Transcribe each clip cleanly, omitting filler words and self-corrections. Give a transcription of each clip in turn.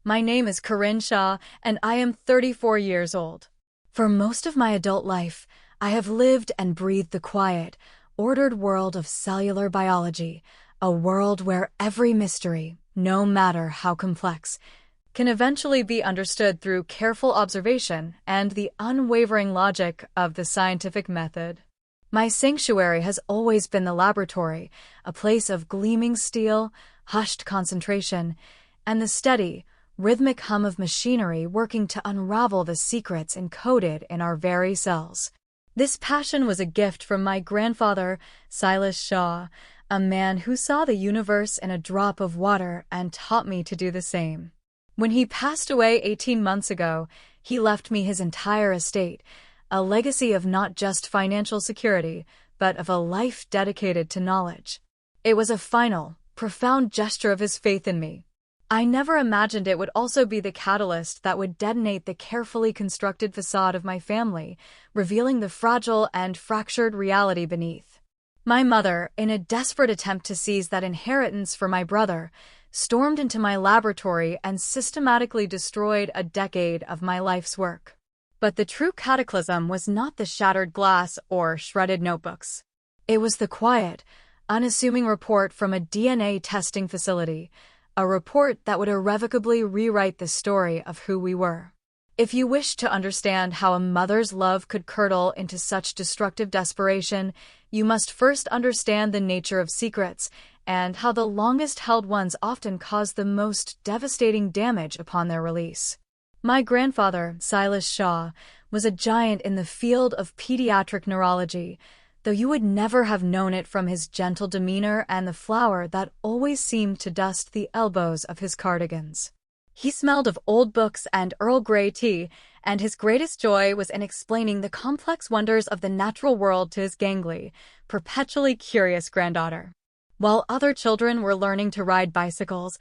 My name is Corinne Shaw, and I am 34 years old. For most of my adult life, I have lived and breathed the quiet, ordered world of cellular biology, a world where every mystery, no matter how complex, can eventually be understood through careful observation and the unwavering logic of the scientific method. My sanctuary has always been the laboratory, a place of gleaming steel, hushed concentration, and the steady, rhythmic hum of machinery working to unravel the secrets encoded in our very cells. This passion was a gift from my grandfather, Silas Shaw, a man who saw the universe in a drop of water and taught me to do the same. When he passed away 18 months ago, he left me his entire estate, a legacy of not just financial security, but of a life dedicated to knowledge. It was a final, profound gesture of his faith in me. I never imagined it would also be the catalyst that would detonate the carefully constructed facade of my family, revealing the fragile and fractured reality beneath. My mother, in a desperate attempt to seize that inheritance for my brother, stormed into my laboratory and systematically destroyed a decade of my life's work. But the true cataclysm was not the shattered glass or shredded notebooks. It was the quiet, unassuming report from a DNA testing facility, a report that would irrevocably rewrite the story of who we were. If you wish to understand how a mother's love could curdle into such destructive desperation, you must first understand the nature of secrets and how the longest-held ones often cause the most devastating damage upon their release. My grandfather, Silas Shaw, was a giant in the field of pediatric neurology, though you would never have known it from his gentle demeanor and the flour that always seemed to dust the elbows of his cardigans. He smelled of old books and Earl Grey tea, and his greatest joy was in explaining the complex wonders of the natural world to his gangly, perpetually curious granddaughter. While other children were learning to ride bicycles,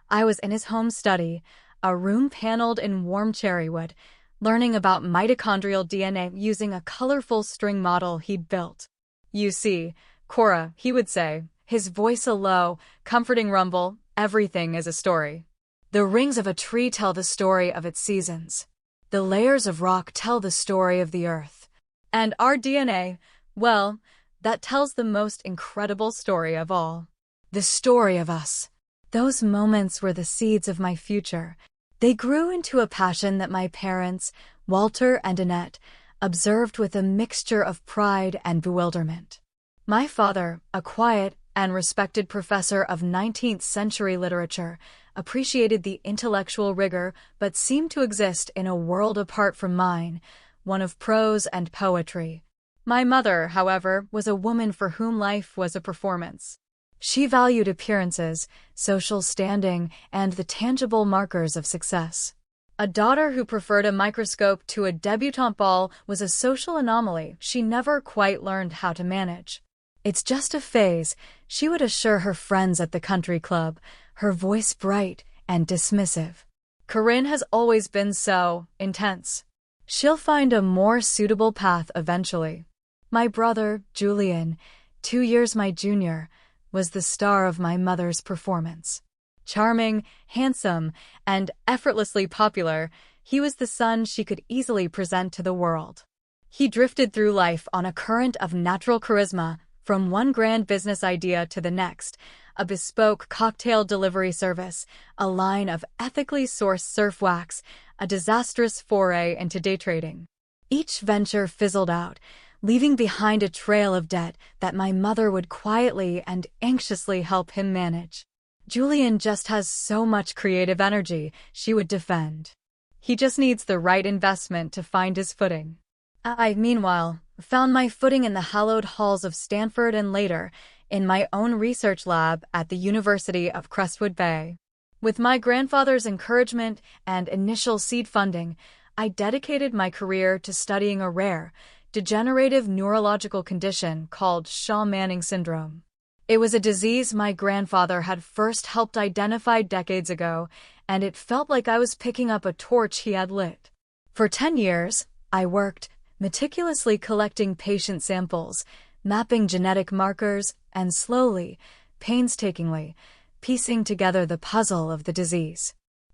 I was in his home study, a room paneled in warm cherrywood, learning about mitochondrial DNA using a colorful string model he'd built. You see, Cora, he would say, his voice a low, comforting rumble, everything is a story. The rings of a tree tell the story of its seasons. The layers of rock tell the story of the earth. And our DNA, well, that tells the most incredible story of all. The story of us. Those moments were the seeds of my future. They grew into a passion that my parents, Walter and Annette, observed with a mixture of pride and bewilderment. My father, a quiet and respected professor of 19th century literature, appreciated the intellectual rigor but seemed to exist in a world apart from mine, one of prose and poetry. My mother, however, was a woman for whom life was a performance. She valued appearances, social standing, and the tangible markers of success. A daughter who preferred a microscope to a debutante ball was a social anomaly she never quite learned how to manage. It's just a phase, she would assure her friends at the country club, her voice bright and dismissive. Corinne has always been so intense. She'll find a more suitable path eventually. My brother, Julian, 2 years my junior, was the star of my mother's performance. Charming, handsome, and effortlessly popular, he was the son she could easily present to the world. He drifted through life on a current of natural charisma, from one grand business idea to the next, a bespoke cocktail delivery service, a line of ethically sourced surf wax, a disastrous foray into day trading. Each venture fizzled out, leaving behind a trail of debt that my mother would quietly and anxiously help him manage. Julian just has so much creative energy, she would defend. He just needs the right investment to find his footing. I, meanwhile, found my footing in the hallowed halls of Stanford and later, in my own research lab at the University of Crestwood Bay. With my grandfather's encouragement and initial seed funding, I dedicated my career to studying a rare, degenerative neurological condition called Shaw-Manning syndrome. It was a disease my grandfather had first helped identify decades ago, and it felt like I was picking up a torch he had lit. For 10 years, I worked, meticulously collecting patient samples, mapping genetic markers, and slowly, painstakingly, piecing together the puzzle of the disease.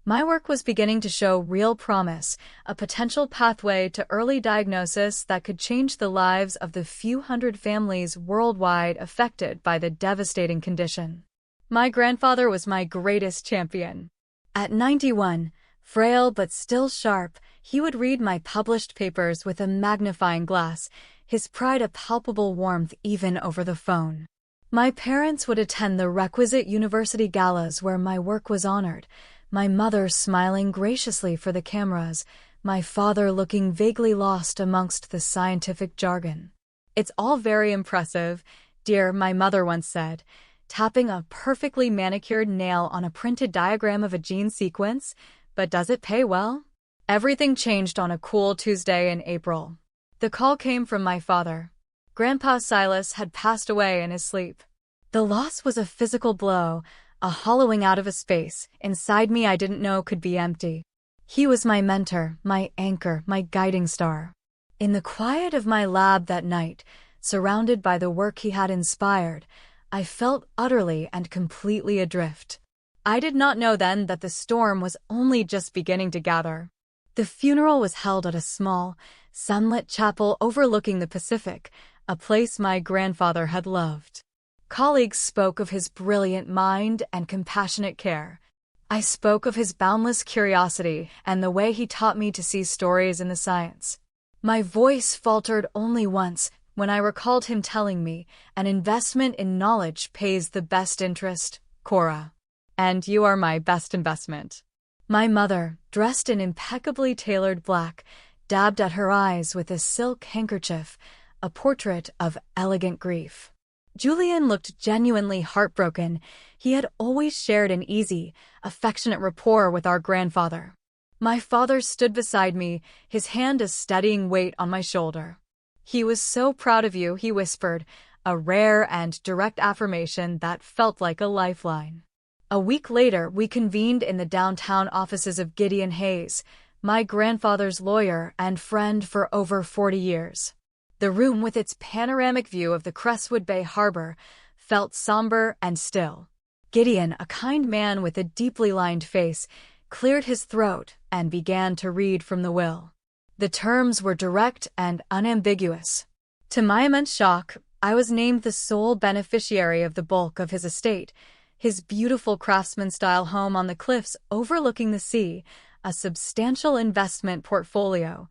My work was beginning to show real promise, a potential pathway to early diagnosis that could change the lives of the few hundred families worldwide affected by the devastating condition. My grandfather was my greatest champion. At 91, frail but still sharp, he would read my published papers with a magnifying glass, his pride a palpable warmth even over the phone. My parents would attend the requisite university galas where my work was honored, my mother smiling graciously for the cameras, my father looking vaguely lost amongst the scientific jargon. "It's all very impressive, dear," my mother once said, tapping a perfectly manicured nail on a printed diagram of a gene sequence, "but does it pay well?" Everything changed on a cool Tuesday in April. The call came from my father. Grandpa Silas had passed away in his sleep. The loss was a physical blow, a hollowing out of a space inside me I didn't know could be empty. He was my mentor, my anchor, my guiding star. In the quiet of my lab that night, surrounded by the work he had inspired, I felt utterly and completely adrift. I did not know then that the storm was only just beginning to gather. The funeral was held at a small, sunlit chapel overlooking the Pacific, a place my grandfather had loved. Colleagues spoke of his brilliant mind and compassionate care. I spoke of his boundless curiosity and the way he taught me to see stories in the science. My voice faltered only once when I recalled him telling me, "An investment in knowledge pays the best interest, Cora. And you are my best investment." My mother, dressed in impeccably tailored black, dabbed at her eyes with a silk handkerchief, a portrait of elegant grief. Julian looked genuinely heartbroken. He had always shared an easy, affectionate rapport with our grandfather. My father stood beside me, his hand a steadying weight on my shoulder. "He was so proud of you," he whispered, a rare and direct affirmation that felt like a lifeline. A week later, we convened in the downtown offices of Gideon Hayes, my grandfather's lawyer and friend for over 40 years. The room, with its panoramic view of the Crestwood Bay Harbor, felt somber and still. Gideon, a kind man with a deeply lined face, cleared his throat and began to read from the will. The terms were direct and unambiguous. To my immense shock, I was named the sole beneficiary of the bulk of his estate, his beautiful craftsman-style home on the cliffs overlooking the sea, a substantial investment portfolio,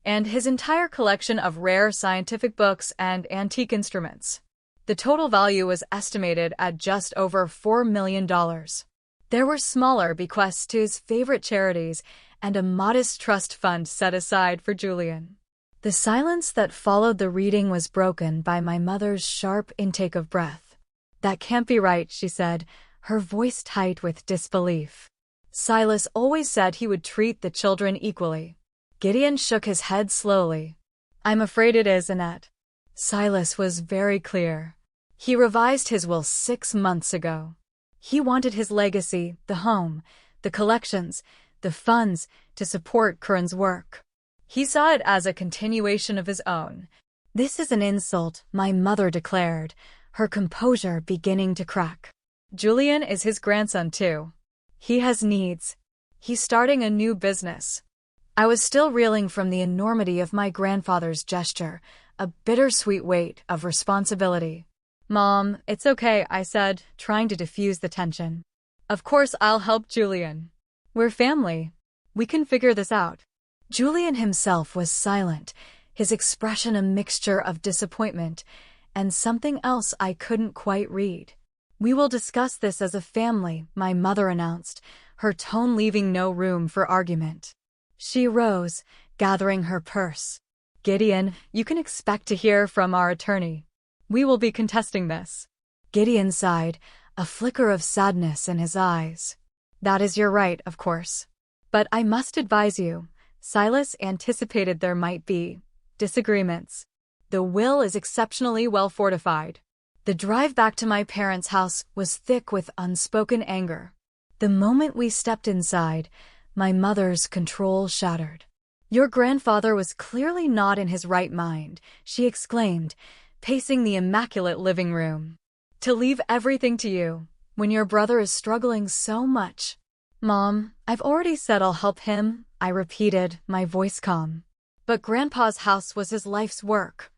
and his entire collection of rare scientific books and antique instruments. The total value was estimated at just over $4 million. There were smaller bequests to his favorite charities and a modest trust fund set aside for Julian. The silence that followed the reading was broken by my mother's sharp intake of breath. "That can't be right," she said, her voice tight with disbelief. "Silas always said he would treat the children equally." Gideon shook his head slowly. "I'm afraid it is, Annette." Silas was very clear. He revised his will 6 months ago. He wanted his legacy, the home, the collections, the funds, to support Curran's work. He saw it as a continuation of his own. "This is an insult," my mother declared, her composure beginning to crack. "Julian is his grandson too. He has needs. He's starting a new business." I was still reeling from the enormity of my grandfather's gesture, a bittersweet weight of responsibility. "Mom, it's okay," I said, trying to diffuse the tension. "Of course I'll help Julian. We're family. We can figure this out." Julian himself was silent, his expression a mixture of disappointment and something else I couldn't quite read. "We will discuss this as a family," my mother announced, her tone leaving no room for argument. She rose, gathering her purse. "Gideon, you can expect to hear from our attorney. We will be contesting this." Gideon sighed, a flicker of sadness in his eyes. "That is your right, of course. But I must advise you, Silas anticipated there might be disagreements. The will is exceptionally well fortified." The drive back to my parents' house was thick with unspoken anger. The moment we stepped inside, my mother's control shattered. "Your grandfather was clearly not in his right mind," she exclaimed, pacing the immaculate living room. "To leave everything to you, when your brother is struggling so much." Mom, I've already said I'll help him, I repeated, my voice calm. But Grandpa's house was his life's work.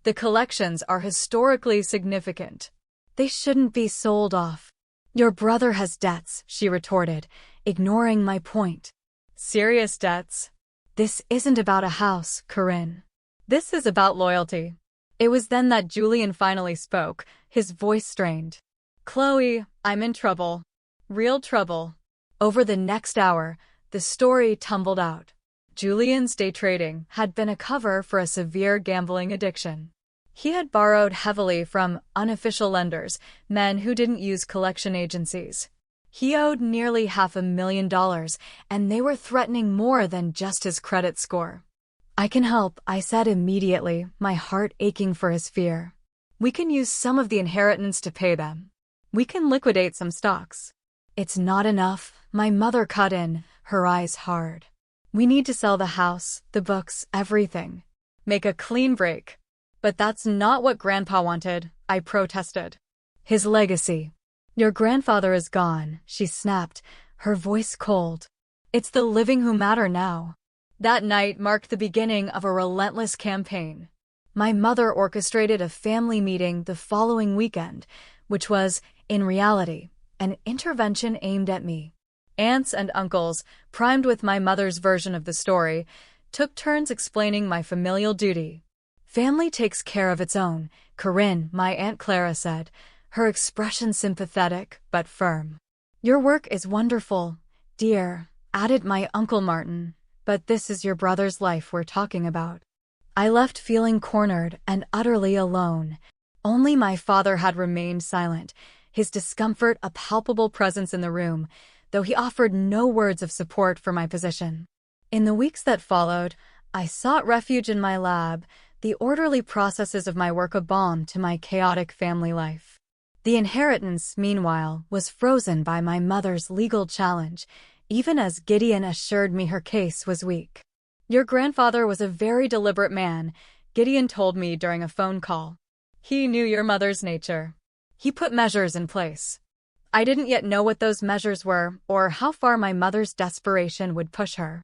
The collections are historically significant. They shouldn't be sold off. Your brother has debts, she retorted, ignoring my point. Serious debts? This isn't about a house, Corinne. This is about loyalty. It was then that Julian finally spoke, his voice strained. Chloe, I'm in trouble. Real trouble. Over the next hour, the story tumbled out. Julian's day trading had been a cover for a severe gambling addiction. He had borrowed heavily from unofficial lenders, men who didn't use collection agencies. He owed nearly $500,000, and they were threatening more than just his credit score. I can help, I said immediately, my heart aching for his fear. We can use some of the inheritance to pay them. We can liquidate some stocks. It's not enough, my mother cut in, her eyes hard. We need to sell the house, the books, everything. Make a clean break. But that's not what Grandpa wanted, I protested. His legacy. Your grandfather is gone, she snapped, her voice cold. It's the living who matter now. That night marked the beginning of a relentless campaign. My mother orchestrated a family meeting the following weekend, which was, in reality, an intervention aimed at me. Aunts and uncles, primed with my mother's version of the story, took turns explaining my familial duty. Family takes care of its own, Corinne, my Aunt Clara said, her expression sympathetic but firm. Your work is wonderful, dear, added my Uncle Martin, but this is your brother's life we're talking about. I left feeling cornered and utterly alone. Only my father had remained silent, his discomfort a palpable presence in the room, though he offered no words of support for my position. In the weeks that followed, I sought refuge in my lab, the orderly processes of my work a balm to my chaotic family life. The inheritance, meanwhile, was frozen by my mother's legal challenge, even as Gideon assured me her case was weak. Your grandfather was a very deliberate man, Gideon told me during a phone call. He knew your mother's nature. He put measures in place. I didn't yet know what those measures were or how far my mother's desperation would push her.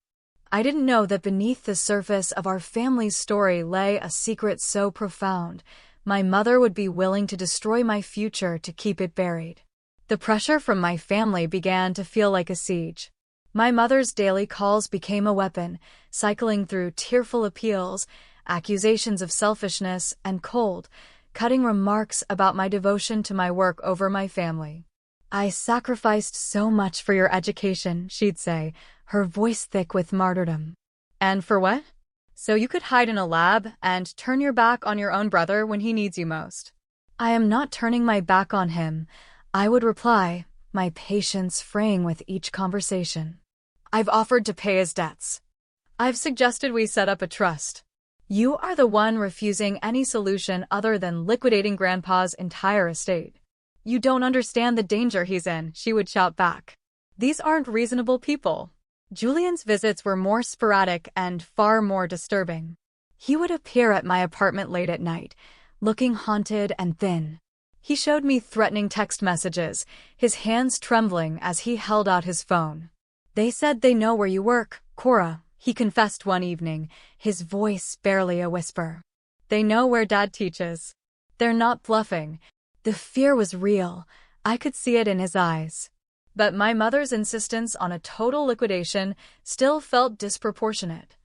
I didn't know that beneath the surface of our family's story lay a secret so profound, my mother would be willing to destroy my future to keep it buried. The pressure from my family began to feel like a siege. My mother's daily calls became a weapon, cycling through tearful appeals, accusations of selfishness, and cold, cutting remarks about my devotion to my work over my family. I sacrificed so much for your education, she'd say, her voice thick with martyrdom. And for what? So you could hide in a lab and turn your back on your own brother when he needs you most. I am not turning my back on him, I would reply, my patience fraying with each conversation. I've offered to pay his debts. I've suggested we set up a trust. You are the one refusing any solution other than liquidating Grandpa's entire estate. You don't understand the danger he's in, she would shout back. These aren't reasonable people. Julian's visits were more sporadic and far more disturbing. He would appear at my apartment late at night, looking haunted and thin. He showed me threatening text messages, his hands trembling as he held out his phone. They said they know where you work, Cora, he confessed one evening, his voice barely a whisper. They know where Dad teaches. They're not bluffing. The fear was real. I could see it in his eyes. But my mother's insistence on a total liquidation still felt disproportionate.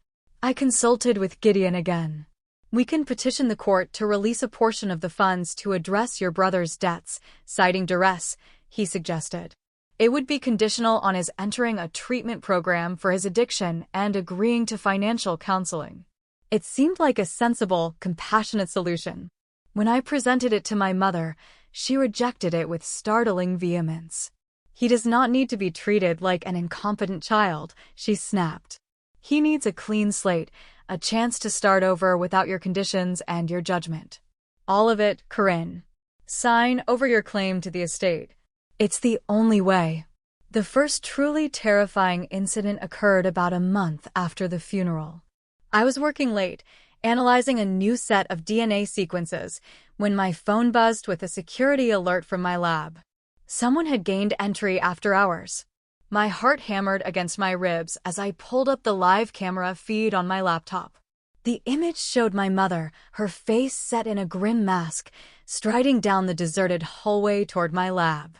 I consulted with Gideon again. We can petition the court to release a portion of the funds to address your brother's debts, citing duress, he suggested. It would be conditional on his entering a treatment program for his addiction and agreeing to financial counseling. It seemed like a sensible, compassionate solution. When I presented it to my mother, she rejected it with startling vehemence. He does not need to be treated like an incompetent child, she snapped. He needs a clean slate, a chance to start over without your conditions and your judgment. All of it, Corinne. Sign over your claim to the estate. It's the only way. The first truly terrifying incident occurred about a month after the funeral. I was working late, analyzing a new set of DNA sequences, when my phone buzzed with a security alert from my lab. Someone had gained entry after hours. My heart hammered against my ribs as I pulled up the live camera feed on my laptop. The image showed my mother, her face set in a grim mask, striding down the deserted hallway toward my lab.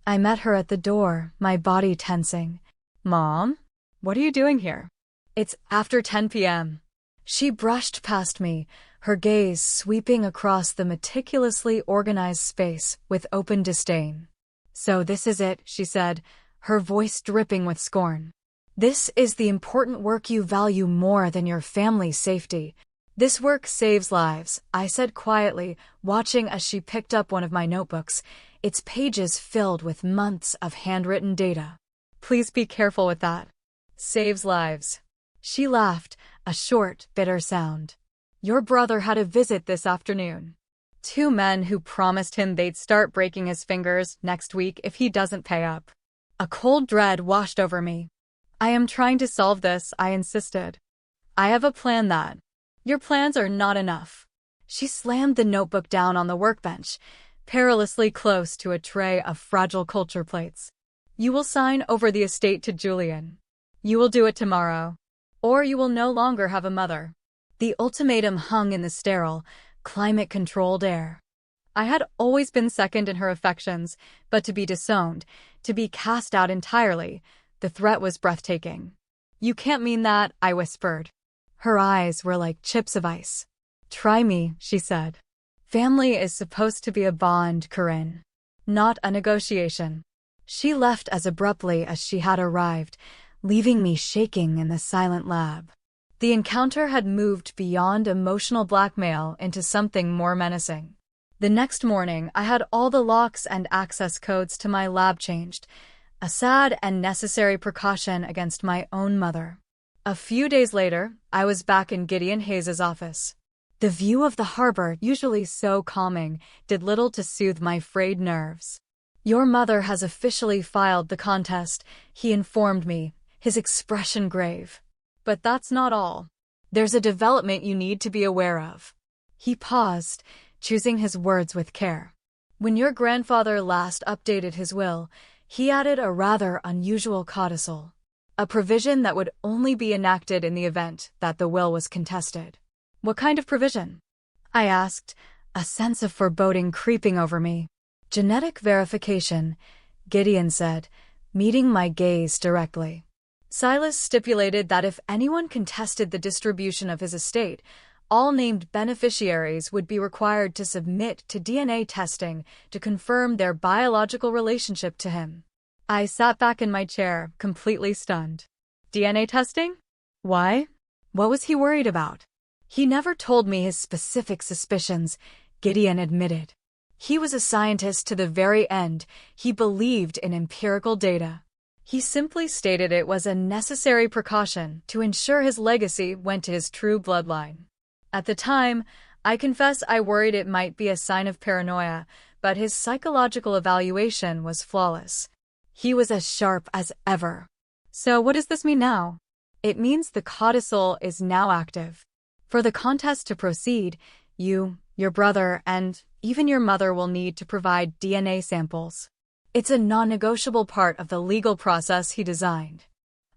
I met her at the door, my body tensing. "Mom? What are you doing here?" "It's after 10 p.m. She brushed past me, her gaze sweeping across the meticulously organized space with open disdain. "So this is it," she said, her voice dripping with scorn. "This is the important work you value more than your family's safety. This work saves lives," I said quietly, watching as she picked up one of my notebooks, its pages filled with months of handwritten data. "Please be careful with that. Saves lives." She laughed, a short, bitter sound. "Your brother had a visit this afternoon. 2 men who promised him they'd start breaking his fingers next week if he doesn't pay up." A cold dread washed over me. "I am trying to solve this," I insisted. "I have a plan that—" "Your plans are not enough." She slammed the notebook down on the workbench, perilously close to a tray of fragile culture plates. "You will sign over the estate to Julian. You will do it tomorrow, or you will no longer have a mother." The ultimatum hung in the sterile, climate-controlled air. I had always been second in her affections, but to be disowned, to be cast out entirely, the threat was breathtaking. "You can't mean that," I whispered. Her eyes were like chips of ice. "Try me," she said. "Family is supposed to be a bond, Corinne, not a negotiation." She left as abruptly as she had arrived, leaving me shaking in the silent lab. The encounter had moved beyond emotional blackmail into something more menacing. The next morning, I had all the locks and access codes to my lab changed, a sad and necessary precaution against my own mother. A few days later, I was back in Gideon Hayes's office. The view of the harbor, usually so calming, did little to soothe my frayed nerves. "Your mother has officially filed the contest," he informed me, his expression grave. "But that's not all. There's a development you need to be aware of." He paused, choosing his words with care. "When your grandfather last updated his will, he added a rather unusual codicil, a provision that would only be enacted in the event that the will was contested." "What kind of provision?" I asked, a sense of foreboding creeping over me. "Genetic verification," Gideon said, meeting my gaze directly. "Silas stipulated that if anyone contested the distribution of his estate, all named beneficiaries would be required to submit to DNA testing to confirm their biological relationship to him." I sat back in my chair, completely stunned. DNA testing? Why? What was he worried about? "He never told me his specific suspicions," Gideon admitted. "He was a scientist to the very end. He believed in empirical data. He simply stated it was a necessary precaution to ensure his legacy went to his true bloodline." At the time, I confess I worried it might be a sign of paranoia, but his psychological evaluation was flawless. He was as sharp as ever. "So what does this mean now?" "It means the codicil is now active. For the contest to proceed, you, your brother, and even your mother will need to provide DNA samples. It's a non-negotiable part of the legal process he designed."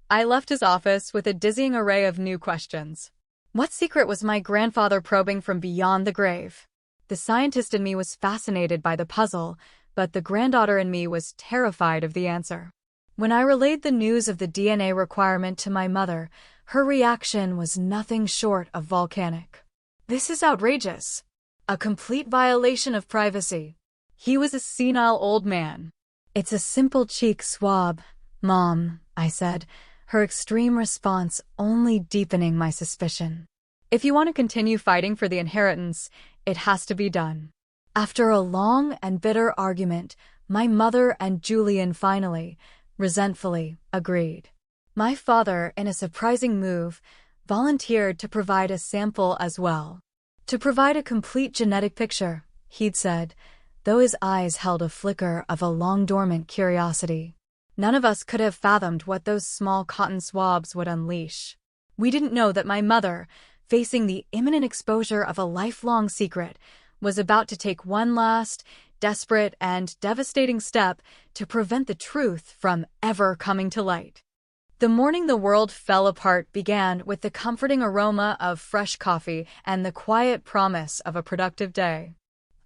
I left his office with a dizzying array of new questions. What secret was my grandfather probing from beyond the grave? The scientist in me was fascinated by the puzzle, but the granddaughter in me was terrified of the answer. When I relayed the news of the DNA requirement to my mother, her reaction was nothing short of volcanic. "This is outrageous. A complete violation of privacy." He was a senile old man. "It's a simple cheek swab, Mom," I said, her extreme response only deepening my suspicion. "If you want to continue fighting for the inheritance, it has to be done." After a long and bitter argument, my mother and Julian finally, resentfully, agreed. My father, in a surprising move, volunteered to provide a sample as well. To provide a complete genetic picture, he'd said, though his eyes held a flicker of a long-dormant curiosity. None of us could have fathomed what those small cotton swabs would unleash. We didn't know that my mother, facing the imminent exposure of a lifelong secret, was about to take one last, desperate and devastating step to prevent the truth from ever coming to light. The morning the world fell apart began with the comforting aroma of fresh coffee and the quiet promise of a productive day.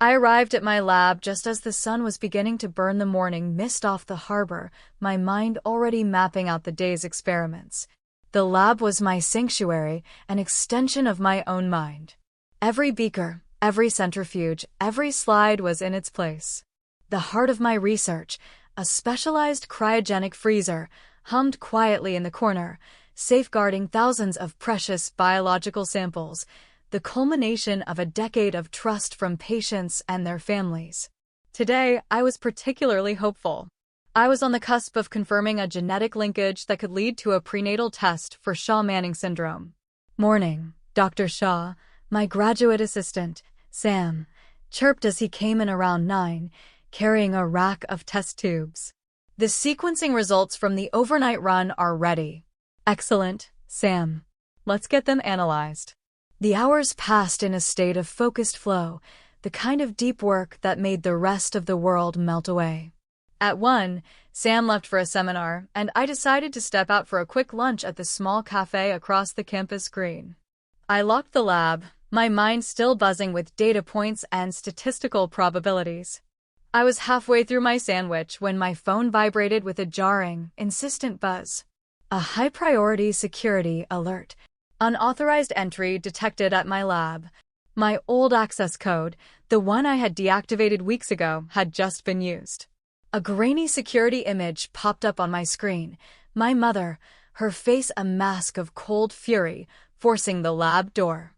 I arrived at my lab just as the sun was beginning to burn the morning mist off the harbor, my mind already mapping out the day's experiments. The lab was my sanctuary, an extension of my own mind. Every beaker, every centrifuge, every slide was in its place. The heart of my research, a specialized cryogenic freezer, hummed quietly in the corner, safeguarding thousands of precious biological samples, the culmination of a decade of trust from patients and their families. Today, I was particularly hopeful. I was on the cusp of confirming a genetic linkage that could lead to a prenatal test for Shaw-Manning syndrome. Morning, Dr. Shaw, my graduate assistant, Sam, chirped as he came in around 9, carrying a rack of test tubes. The sequencing results from the overnight run are ready. Excellent, Sam. Let's get them analyzed. The hours passed in a state of focused flow, the kind of deep work that made the rest of the world melt away. At 1, Sam left for a seminar, and I decided to step out for a quick lunch at the small cafe across the campus green. I locked the lab, my mind still buzzing with data points and statistical probabilities. I was halfway through my sandwich when my phone vibrated with a jarring, insistent buzz. A high-priority security alert. Unauthorized entry detected at my lab. My old access code, the one I had deactivated weeks ago, had just been used. A grainy security image popped up on my screen. My mother, her face a mask of cold fury, forcing the lab door.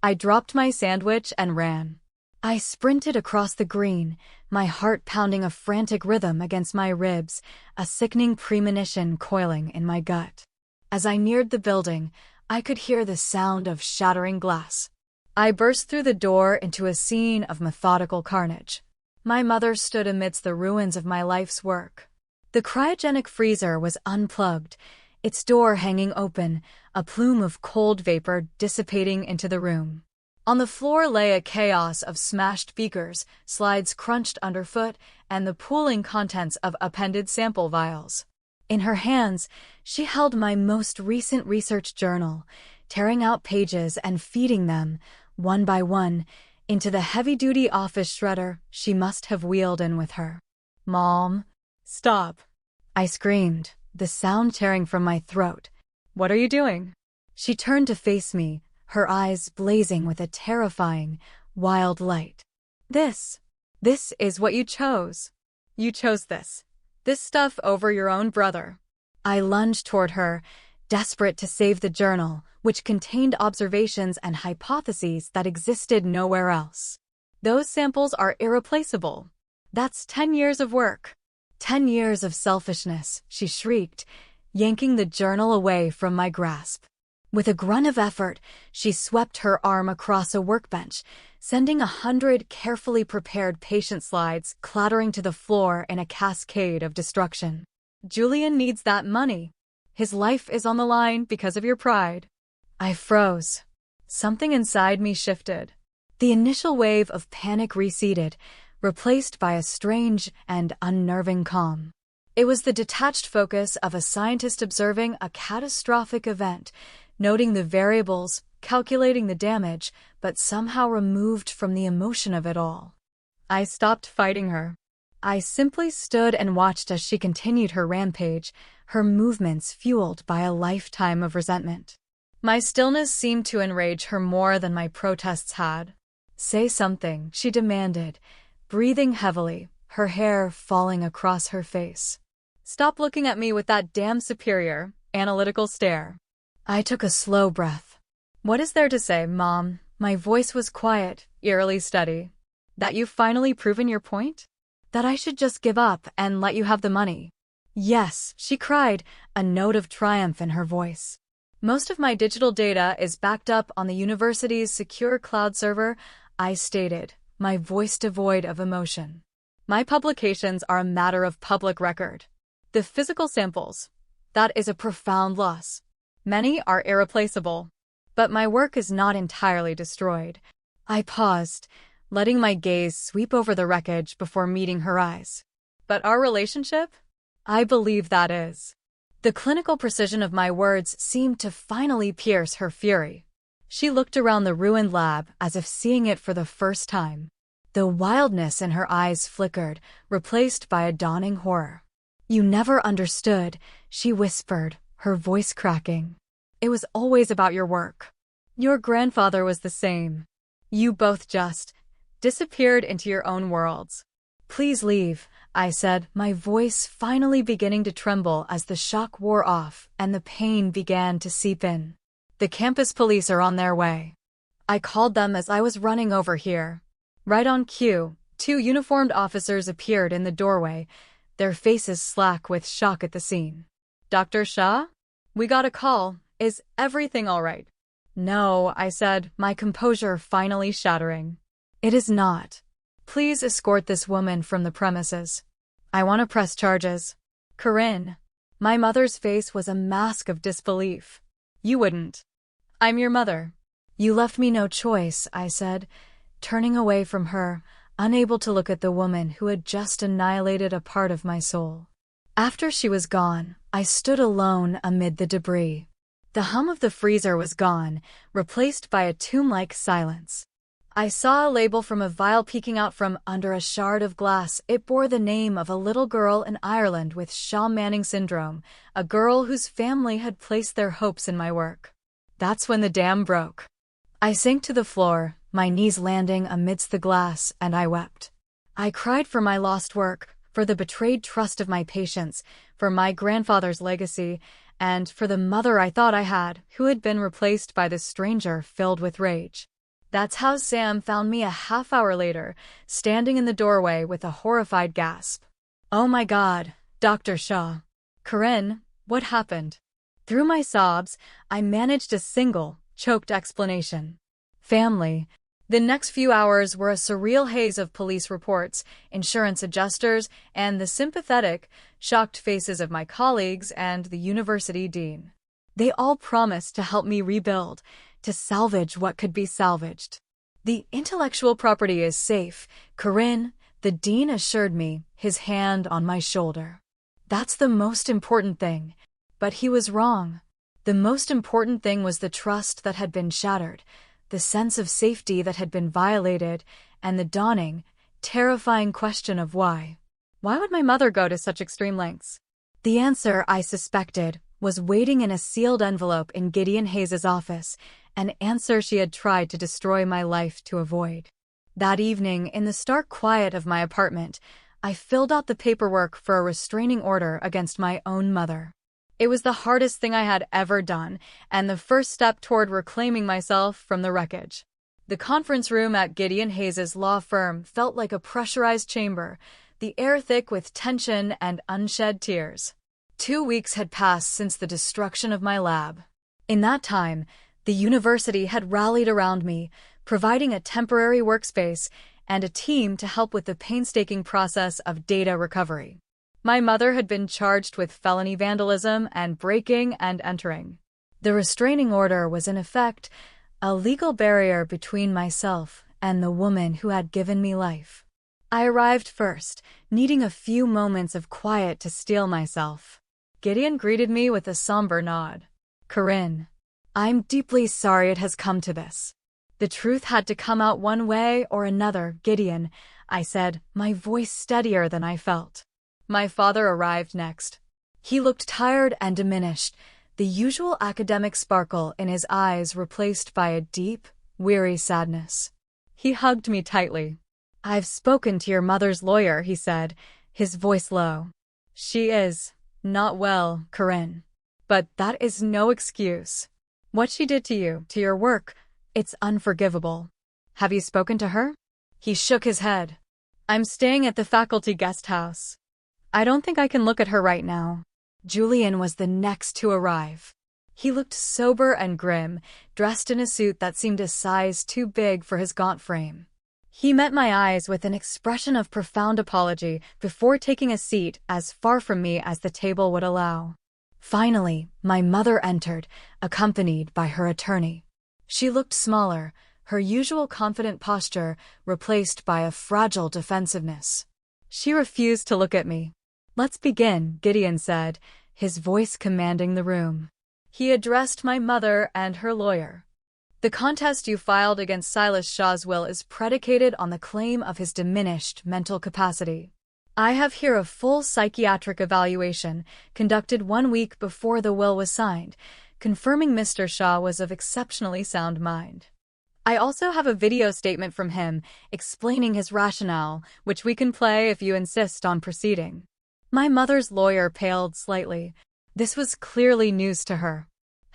I dropped my sandwich and ran. I sprinted across the green, my heart pounding a frantic rhythm against my ribs, a sickening premonition coiling in my gut. As I neared the building, I could hear the sound of shattering glass. I burst through the door into a scene of methodical carnage. My mother stood amidst the ruins of my life's work. The cryogenic freezer was unplugged, its door hanging open, a plume of cold vapor dissipating into the room. On the floor lay a chaos of smashed beakers, slides crunched underfoot, and the pooling contents of appended sample vials. In her hands, she held my most recent research journal, tearing out pages and feeding them, one by one, into the heavy-duty office shredder she must have wheeled in with her. "Mom, stop!" I screamed, the sound tearing from my throat. "What are you doing?" She turned to face me, her eyes blazing with a terrifying, wild light. This is what you chose. You chose this stuff over your own brother." I lunged toward her, desperate to save the journal, which contained observations and hypotheses that existed nowhere else. "Those samples are irreplaceable. That's 10 years of work. 10 years of selfishness," she shrieked, yanking the journal away from my grasp. With a grunt of effort, she swept her arm across a workbench, sending 100 carefully prepared patient slides clattering to the floor in a cascade of destruction. "Julian needs that money. His life is on the line because of your pride." I froze. Something inside me shifted. The initial wave of panic receded, replaced by a strange and unnerving calm. It was the detached focus of a scientist observing a catastrophic event, noting the variables, calculating the damage, but somehow removed from the emotion of it all. I stopped fighting her. I simply stood and watched as she continued her rampage, her movements fueled by a lifetime of resentment. My stillness seemed to enrage her more than my protests had. "Say something," she demanded, breathing heavily, her hair falling across her face. "Stop looking at me with that damn superior, analytical stare." I took a slow breath. "What is there to say, Mom?" My voice was quiet, eerily steady. "That you've finally proven your point? That I should just give up and let you have the money?" "Yes," she cried, a note of triumph in her voice. "Most of my digital data is backed up on the university's secure cloud server," I stated, my voice devoid of emotion. "My publications are a matter of public record. The physical samples, that is a profound loss. Many are irreplaceable. But my work is not entirely destroyed." I paused, letting my gaze sweep over the wreckage before meeting her eyes. But our relationship? I believe that is. The clinical precision of my words seemed to finally pierce her fury. She looked around the ruined lab as if seeing it for the first time. The wildness in her eyes flickered, replaced by a dawning horror. "You never understood," she whispered, her voice cracking. "It was always about your work. Your grandfather was the same. You both just disappeared into your own worlds." "Please leave," I said, my voice finally beginning to tremble as the shock wore off and the pain began to seep in. "The campus police are on their way." I called them as I was running over here. Right on cue, 2 uniformed officers appeared in the doorway, their faces slack with shock at the scene. "Dr. Shah? We got a call. Is everything all right?" "No," I said, my composure finally shattering. "It is not. Please escort this woman from the premises. I want to press charges." "Corinne." My mother's face was a mask of disbelief. "You wouldn't. I'm your mother." "You left me no choice," I said, turning away from her, unable to look at the woman who had just annihilated a part of my soul. After she was gone, I stood alone amid the debris. The hum of the freezer was gone, replaced by a tomb-like silence. I saw a label from a vial peeking out from under a shard of glass. It bore the name of a little girl in Ireland with Shaw-Manning syndrome, a girl whose family had placed their hopes in my work. That's when the dam broke. I sank to the floor, my knees landing amidst the glass, and I wept. I cried for my lost work, for the betrayed trust of my patients, for my grandfather's legacy, and for the mother I thought I had, who had been replaced by this stranger filled with rage. That's how Sam found me a half-hour later, standing in the doorway with a horrified gasp. "Oh my God, Dr. Shah." "Corinne, what happened?" Through my sobs, I managed a single, choked explanation. "Family." The next few hours were a surreal haze of police reports, insurance adjusters, and the sympathetic, shocked faces of my colleagues and the university dean. They all promised to help me rebuild, to salvage what could be salvaged. "The intellectual property is safe, Corinne," the dean assured me, his hand on my shoulder. "That's the most important thing." But he was wrong. The most important thing was the trust that had been shattered, the sense of safety that had been violated, and the dawning, terrifying question of why. Why would my mother go to such extreme lengths? The answer, I suspected, was waiting in a sealed envelope in Gideon Hayes's office, an answer she had tried to destroy my life to avoid. That evening, in the stark quiet of my apartment, I filled out the paperwork for a restraining order against my own mother. It was the hardest thing I had ever done, and the first step toward reclaiming myself from the wreckage. The conference room at Gideon Hayes's law firm felt like a pressurized chamber, the air thick with tension and unshed tears. 2 weeks had passed since the destruction of my lab. In that time, the university had rallied around me, providing a temporary workspace and a team to help with the painstaking process of data recovery. My mother had been charged with felony vandalism and breaking and entering. The restraining order was in effect a legal barrier between myself and the woman who had given me life. I arrived first, needing a few moments of quiet to steel myself. Gideon greeted me with a somber nod. "Corinne, I'm deeply sorry it has come to this. The truth had to come out one way or another, Gideon," I said, my voice steadier than I felt. My father arrived next. He looked tired and diminished, the usual academic sparkle in his eyes replaced by a deep, weary sadness. He hugged me tightly. "I've spoken to your mother's lawyer," he said, his voice low. "She is not well, Corinne. But that is no excuse. What she did to you, to your work, it's unforgivable. Have you spoken to her?" He shook his head. "I'm staying at the faculty guest house. I don't think I can look at her right now." Julian was the next to arrive. He looked sober and grim, dressed in a suit that seemed a size too big for his gaunt frame. He met my eyes with an expression of profound apology before taking a seat as far from me as the table would allow. Finally, my mother entered, accompanied by her attorney. She looked smaller, her usual confident posture replaced by a fragile defensiveness. She refused to look at me. "Let's begin," Gideon said, his voice commanding the room. He addressed my mother and her lawyer. "The contest you filed against Silas Shaw's will is predicated on the claim of his diminished mental capacity. I have here a full psychiatric evaluation conducted 1 week before the will was signed, confirming Mr. Shaw was of exceptionally sound mind. I also have a video statement from him explaining his rationale, which we can play if you insist on proceeding." My mother's lawyer paled slightly. This was clearly news to her.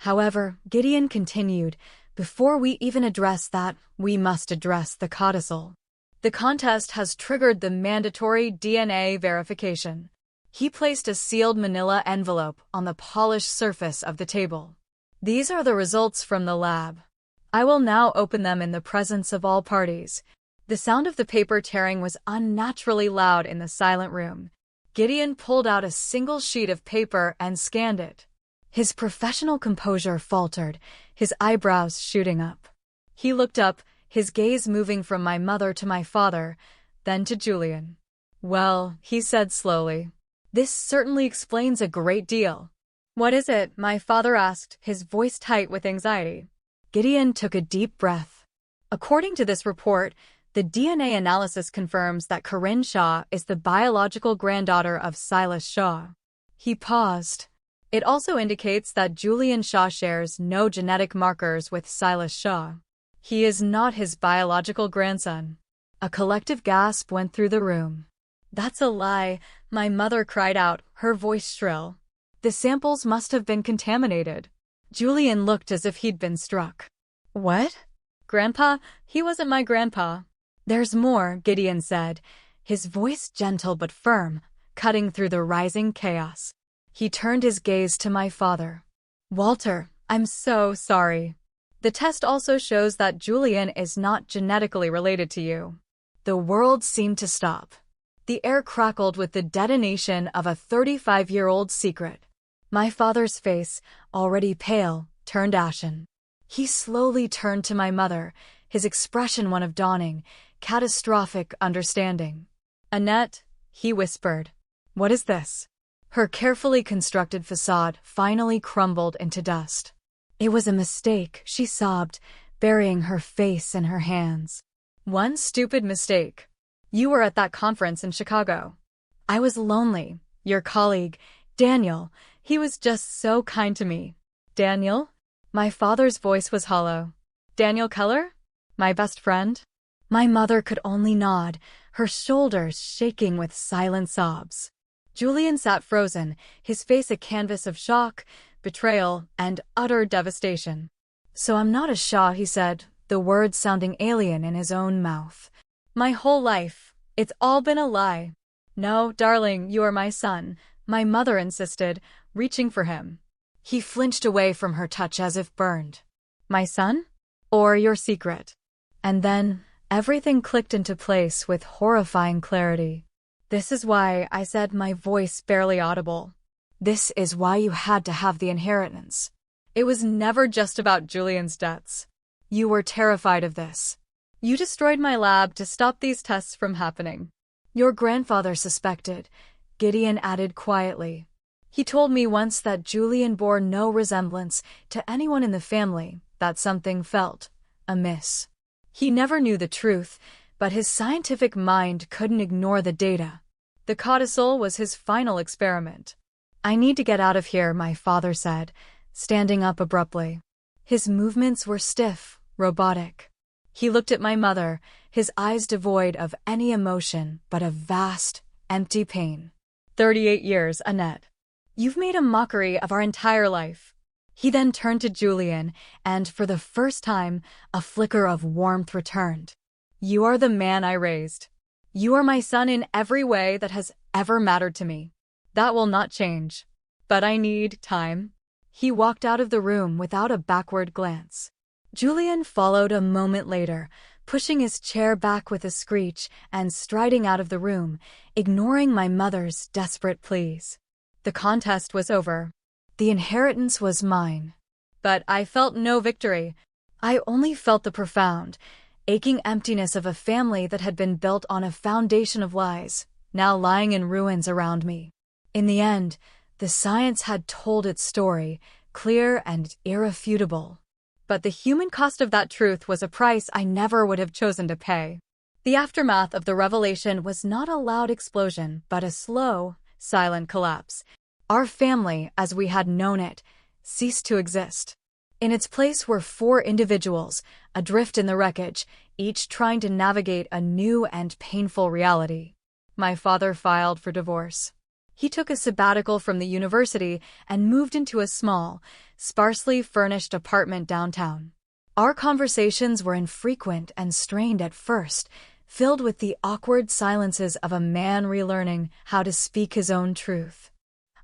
However, Gideon continued, "Before we even address that, we must address the codicil. The contest has triggered the mandatory DNA verification." He placed a sealed manila envelope on the polished surface of the table. "These are the results from the lab. I will now open them in the presence of all parties." The sound of the paper tearing was unnaturally loud in the silent room. Gideon pulled out a single sheet of paper and scanned it. His professional composure faltered, his eyebrows shooting up. He looked up, his gaze moving from my mother to my father, then to Julian. "Well," he said slowly, "this certainly explains a great deal." "What is it?" my father asked, his voice tight with anxiety. Gideon took a deep breath. "According to this report, the DNA analysis confirms that Corinne Shaw is the biological granddaughter of Silas Shaw." He paused. "It also indicates that Julian Shaw shares no genetic markers with Silas Shaw. He is not his biological grandson." A collective gasp went through the room. "That's a lie," my mother cried out, her voice shrill. "The samples must have been contaminated." Julian looked as if he'd been struck. "What? Grandpa? He wasn't my grandpa." "There's more," Gideon said, his voice gentle but firm, cutting through the rising chaos. He turned his gaze to my father. "Walter, I'm so sorry. The test also shows that Julian is not genetically related to you." The world seemed to stop. The air crackled with the detonation of a 35-year-old secret. My father's face, already pale, turned ashen. He slowly turned to my mother, his expression one of dawning, catastrophic understanding. "Annette," he whispered, "what is this?" Her carefully constructed facade finally crumbled into dust. "It was a mistake," she sobbed, burying her face in her hands. "One stupid mistake. You were at that conference in Chicago." "I was lonely. Your colleague, Daniel, he was just so kind to me." "Daniel?" My father's voice was hollow. "Daniel Keller? My best friend?" My mother could only nod, her shoulders shaking with silent sobs. Julian sat frozen, his face a canvas of shock, betrayal, and utter devastation. "So I'm not a Shaw," he said, the words sounding alien in his own mouth. "My whole life, it's all been a lie." "No, darling, you are my son," my mother insisted, reaching for him. He flinched away from her touch as if burned. "My son? Or your secret?" And then, everything clicked into place with horrifying clarity. "This is why," I said, my voice barely audible. "This is why you had to have the inheritance. It was never just about Julian's debts. You were terrified of this. You destroyed my lab to stop these tests from happening." "Your grandfather suspected," Gideon added quietly. "He told me once that Julian bore no resemblance to anyone in the family, that something felt amiss. He never knew the truth, but his scientific mind couldn't ignore the data. The codicil was his final experiment." "I need to get out of here," my father said, standing up abruptly. His movements were stiff, robotic. He looked at my mother, his eyes devoid of any emotion but a vast, empty pain. 38 years, Annette. You've made a mockery of our entire life." He then turned to Julian, and for the first time, a flicker of warmth returned. "You are the man I raised. You are my son in every way that has ever mattered to me. That will not change. But I need time." He walked out of the room without a backward glance. Julian followed a moment later, pushing his chair back with a screech and striding out of the room, ignoring my mother's desperate pleas. The contest was over. The inheritance was mine. But I felt no victory. I only felt the profound, aching emptiness of a family that had been built on a foundation of lies, now lying in ruins around me. In the end, the science had told its story, clear and irrefutable. But the human cost of that truth was a price I never would have chosen to pay. The aftermath of the revelation was not a loud explosion, but a slow, silent collapse. Our family, as we had known it, ceased to exist. In its place were 4 individuals, adrift in the wreckage, each trying to navigate a new and painful reality. My father filed for divorce. He took a sabbatical from the university and moved into a small, sparsely furnished apartment downtown. Our conversations were infrequent and strained at first, filled with the awkward silences of a man relearning how to speak his own truth.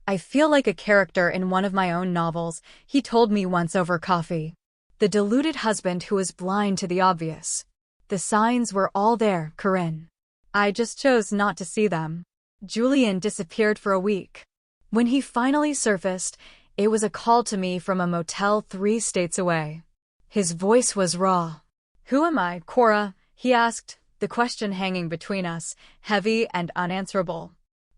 "I feel like a character in one of my own novels," he told me once over coffee. The deluded husband who was blind to the obvious. The signs were all there, Corinne. I just chose not to see them. Julian disappeared for a week. When he finally surfaced, it was a call to me from a motel 3 states away. His voice was raw. "Who am I, Cora?" he asked, the question hanging between us, heavy and unanswerable.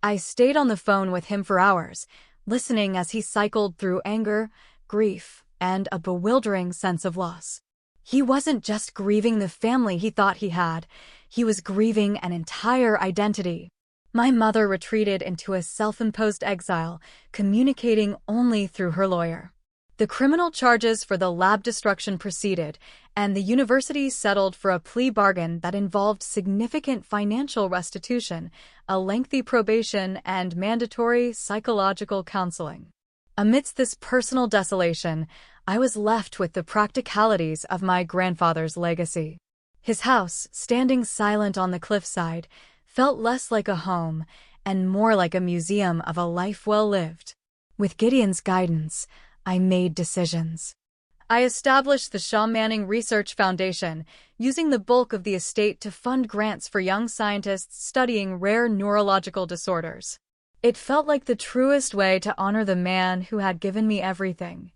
I stayed on the phone with him for hours, listening as he cycled through anger, grief, and a bewildering sense of loss. He wasn't just grieving the family he thought he had, he was grieving an entire identity. My mother retreated into a self-imposed exile, communicating only through her lawyer. The criminal charges for the lab destruction proceeded, and the university settled for a plea bargain that involved significant financial restitution, a lengthy probation, and mandatory psychological counseling. Amidst this personal desolation, I was left with the practicalities of my grandfather's legacy. His house, standing silent on the cliffside, felt less like a home and more like a museum of a life well lived. With Gideon's guidance, I made decisions. I established the Shaw Manning Research Foundation, using the bulk of the estate to fund grants for young scientists studying rare neurological disorders. It felt like the truest way to honor the man who had given me everything.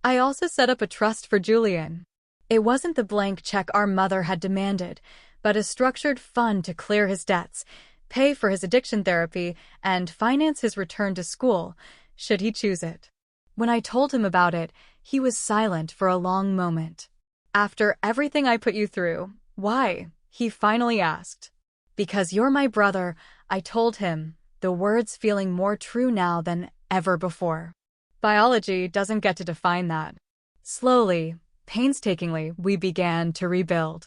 I also set up a trust for Julian. It wasn't the blank check our mother had demanded, but a structured fund to clear his debts, pay for his addiction therapy, and finance his return to school, should he choose it. When I told him about it, he was silent for a long moment. "After everything I put you through, why?" he finally asked. "Because you're my brother," I told him, the words feeling more true now than ever before. Biology doesn't get to define that. Slowly, painstakingly, we began to rebuild.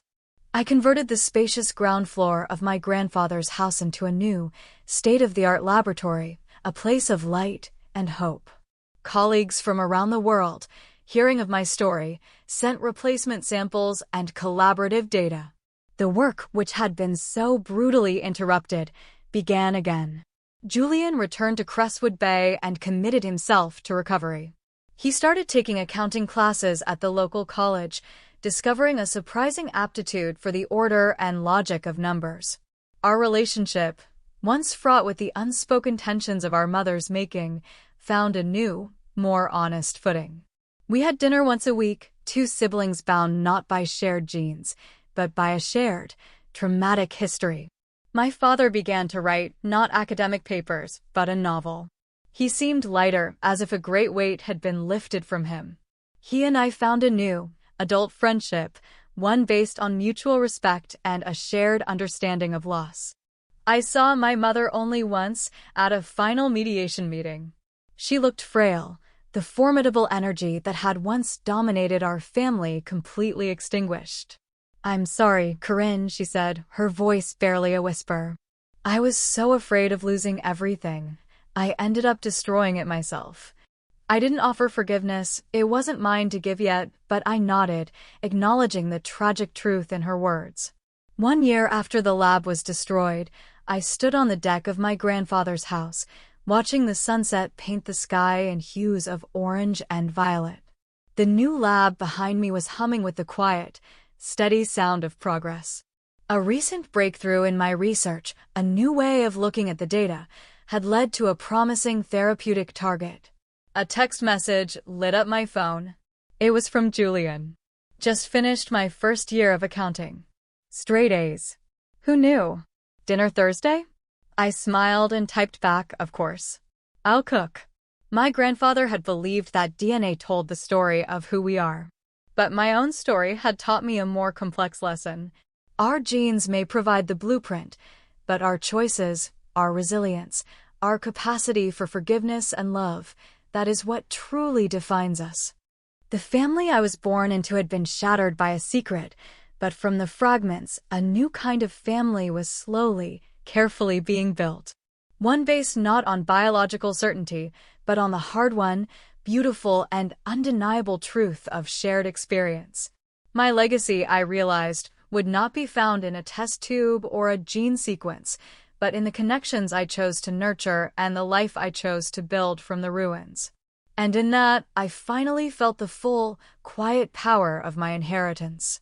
I converted the spacious ground floor of my grandfather's house into a new, state-of-the-art laboratory, a place of light and hope. Colleagues from around the world, hearing of my story, sent replacement samples and collaborative data. The work, which had been so brutally interrupted, began again. Julian returned to Crestwood Bay and committed himself to recovery. He started taking accounting classes at the local college, discovering a surprising aptitude for the order and logic of numbers. Our relationship, once fraught with the unspoken tensions of our mother's making, found a new, more honest footing. We had dinner once a week, 2 siblings bound not by shared genes, but by a shared, traumatic history. My father began to write not academic papers, but a novel. He seemed lighter, as if a great weight had been lifted from him. He and I found a new, adult friendship, one based on mutual respect and a shared understanding of loss. I saw my mother only once, at a final mediation meeting. She looked frail, the formidable energy that had once dominated our family completely extinguished. "I'm sorry, Corinne," she said, her voice barely a whisper. "I was so afraid of losing everything. I ended up destroying it myself." I didn't offer forgiveness, it wasn't mine to give yet, but I nodded, acknowledging the tragic truth in her words. 1 year after the lab was destroyed, I stood on the deck of my grandfather's house, watching the sunset paint the sky in hues of orange and violet. The new lab behind me was humming with the quiet, steady sound of progress. A recent breakthrough in my research, a new way of looking at the data, had led to a promising therapeutic target. A text message lit up my phone. It was from Julian. Just finished my first year of accounting. Straight A's. Who knew? Dinner Thursday? I smiled and typed back, of course. I'll cook. My grandfather had believed that DNA told the story of who we are. But my own story had taught me a more complex lesson. Our genes may provide the blueprint, but our choices, our resilience, our capacity for forgiveness and love, that is what truly defines us. The family I was born into had been shattered by a secret, but from the fragments, a new kind of family was slowly, carefully being built. One based not on biological certainty, but on the hard-won, beautiful, and undeniable truth of shared experience. My legacy, I realized, would not be found in a test tube or a gene sequence, but in the connections I chose to nurture and the life I chose to build from the ruins. And in that, I finally felt the full, quiet power of my inheritance.